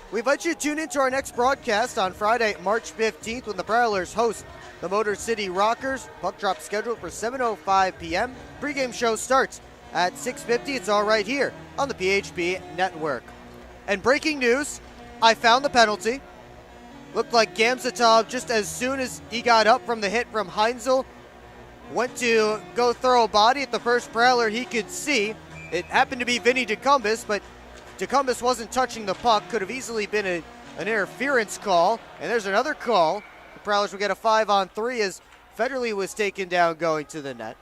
We invite you to tune into our next broadcast on Friday, March 15th when the Prowlers host the Motor City Rockers. Puck drop scheduled for 7:05 p.m. Pre-game show starts at 6:50. It's all right here on the PHP Network. And breaking news, I found the penalty. Looked like Gamzatov, just as soon as he got up from the hit from Heinzel, went to go throw a body at the first Prowler he could see. It happened to be Vinny DeCumbus, but DeCumbus wasn't touching the puck. Could have easily been an interference call. And there's another call. The Prowlers will get a 5-on-3 as Federley was taken down going to the net.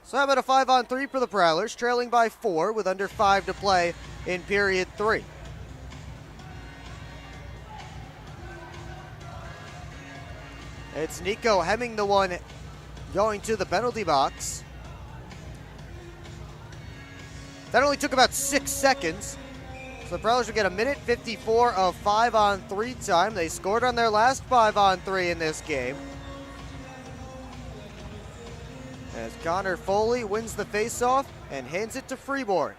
So how about a 5-on-3 for the Prowlers, trailing by 4 with under 5 to play in period 3. It's Nico Hemming, the one going to the penalty box. That only took about 6 seconds. So the Prowlers will get a minute 54 of 5-on-3 time. They scored on their last 5-on-3 in this game. As Connor Foley wins the faceoff and hands it to Freeborn.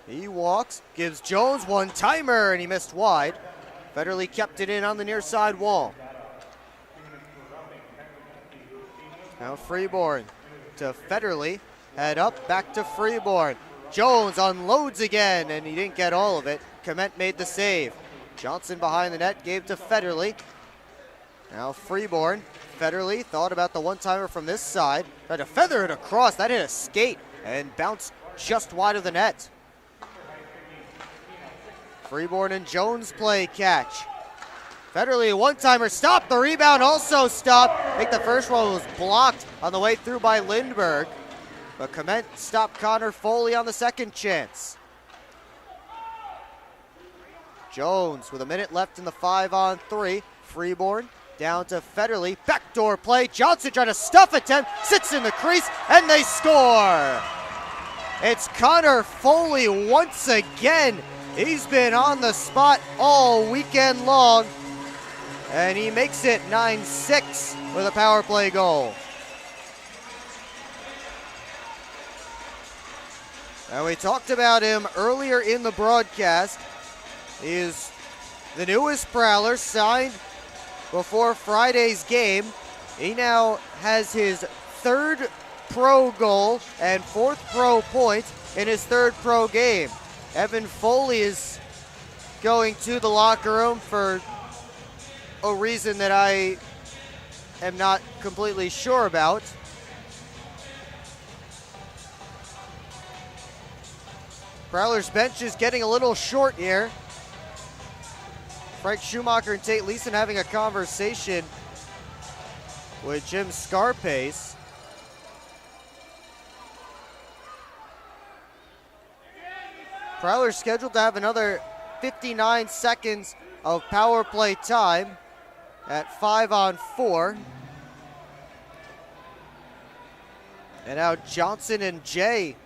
He walks, gives Jones one-timer, and he missed wide. Federley kept it in on the near side wall. Now Freeborn to Federley. Head up, back to Freeborn. Jones unloads again, and he didn't get all of it. Komet made the save. Johnson behind the net, gave to Federley. Now Freeborn. Federley thought about the one-timer from this side. Tried to feather it across. That hit a skate and bounced just wide of the net. Freeborn and Jones play catch. Federley, one-timer, stopped. The rebound also stopped. I think the first one was blocked on the way through by Lindbergh. But Komet stopped Connor Foley on the second chance. Jones with a minute left in the 5-on-3. Freeborn down to Federley. Backdoor play. Johnson trying to stuff attempt. Sits in the crease, and they score. It's Connor Foley once again. He's been on the spot all weekend long. And he makes it 9-6 with a power play goal. Now, we talked about him earlier in the broadcast. He is the newest Prowler, signed before Friday's game. He now has his 3rd pro goal and 4th pro point in his 3rd pro game. Evan Foley is going to the locker room for a reason that I am not completely sure about. Prowler's bench is getting a little short here. Frank Schumacher and Tate Leeson having a conversation with Jim Scarpace. Prowler's scheduled to have another 59 seconds of power play time at 5-on-4. And now Johnson and Jay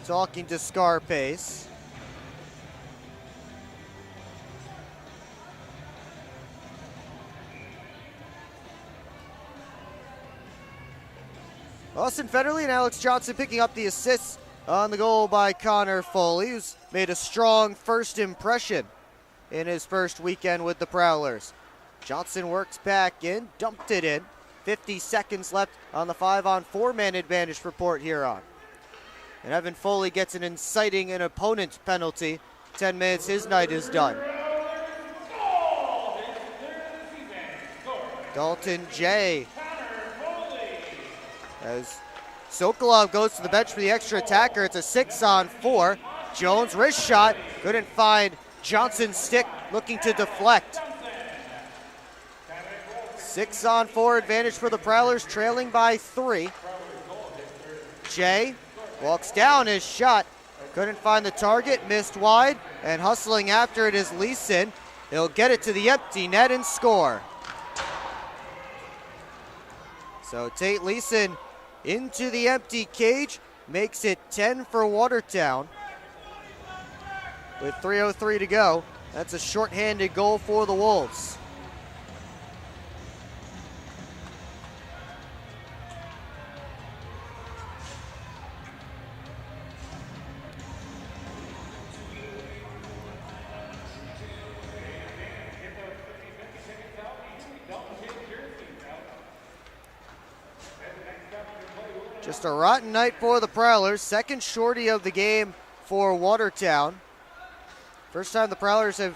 talking to Scarpace. Austin Federley and Alex Johnson picking up the assists on the goal by Connor Foley, who's made a strong first impression in his first weekend with the Prowlers. Johnson works back in, dumped it in. 50 seconds left on the 5-on-4 man advantage for Port Huron. And Evan Foley gets an inciting an opponent penalty. 10 minutes, his night is done. Dalton Jay. As Sokolov goes to the bench for the extra attacker, it's a 6-on-4. Jones, wrist shot, couldn't find Johnson's stick, looking to deflect. 6-on-4 advantage for the Prowlers, trailing by 3. Jay walks down his shot, couldn't find the target, missed wide, and hustling after it is Leeson. He'll get it to the empty net and score. So Tate Leeson into the empty cage, makes it 10 for Watertown. With 3:03 to go, that's a shorthanded goal for the Wolves. Just a rotten night for the Prowlers. Second shorty of the game for Watertown. First time the Prowlers have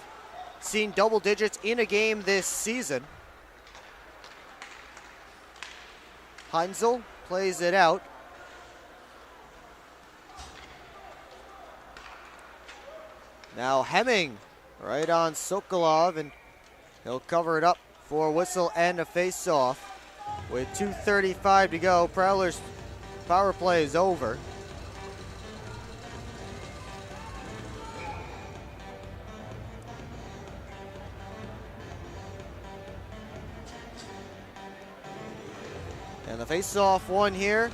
seen double digits in a game this season. Heinzel plays it out. Now Hemming right on Sokolov, and he'll cover it up for a whistle and a face-off. With 2:35 to go, Prowlers' power play is over. And the face-off won here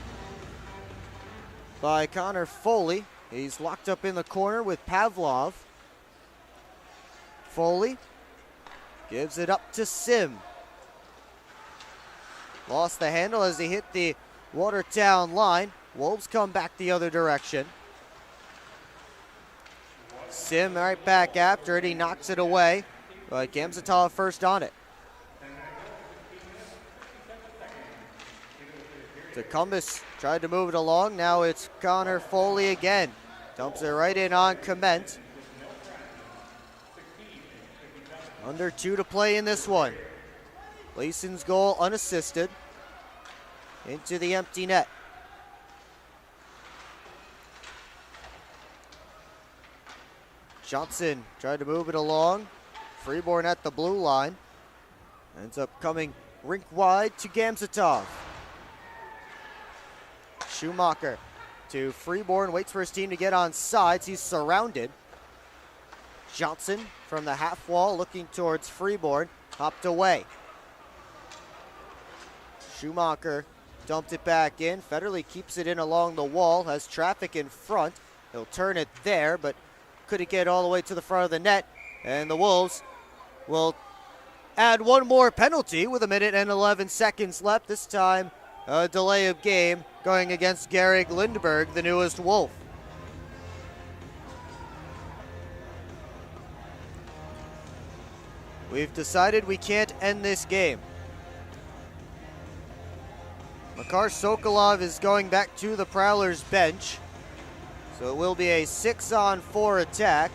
by Connor Foley. He's locked up in the corner with Pavlov. Foley gives it up to Sim. Lost the handle as he hit the Watertown line. Wolves come back the other direction. Sim right back after it. He knocks it away, but Gamzatov first on it. Tecumseh tried to move it along. Now it's Connor Foley again. Dumps it right in on Clement. Under 2 to play in this one. Leeson's goal unassisted. Into the empty net. Johnson tried to move it along. Freeborn at the blue line. Ends up coming rink wide to Gamzatov. Schumacher to Freeborn, waits for his team to get on sides. He's surrounded. Johnson from the half wall looking towards Freeborn, hopped away. Schumacher dumped it back in. Federley keeps it in along the wall, has traffic in front. He'll turn it there, but couldn't get all the way to the front of the net. And the Wolves will add one more penalty with 1 minute and 11 seconds left. This time, a delay of game going against Garrick Lindberg, the newest Wolf. We've decided we can't end this game. Makar Sokolov is going back to the Prowlers bench. So it will be a 6-on-4 attack.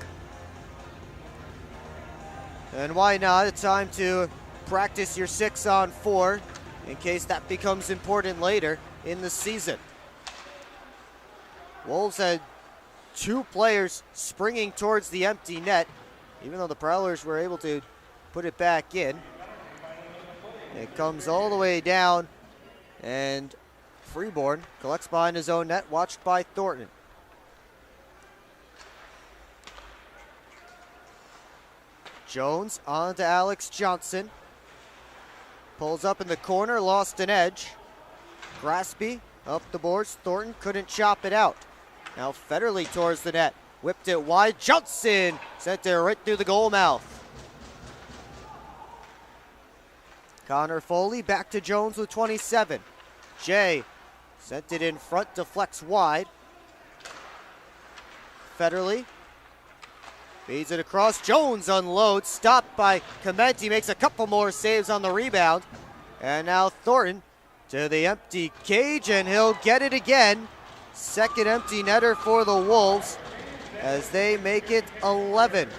And why not? A time to practice your 6-on-4 in case that becomes important later in the season. Wolves had 2 players springing towards the empty net, even though the Prowlers were able to put it back in. It comes all the way down, and Freeborn collects behind his own net, watched by Thornton. Jones on to Alex Johnson. Pulls up in the corner, lost an edge. Graspy up the boards. Thornton couldn't chop it out. Now Federley towards the net. Whipped it wide. Johnson sent it right through the goal mouth. Connor Foley back to Jones with 27. Jay sent it in front, deflects wide. Federley feeds it across. Jones unloads, stopped by Clement. He makes a couple more saves on the rebound. And now Thornton to the empty cage, and he'll get it again. Second empty netter for the Wolves as they make it 11.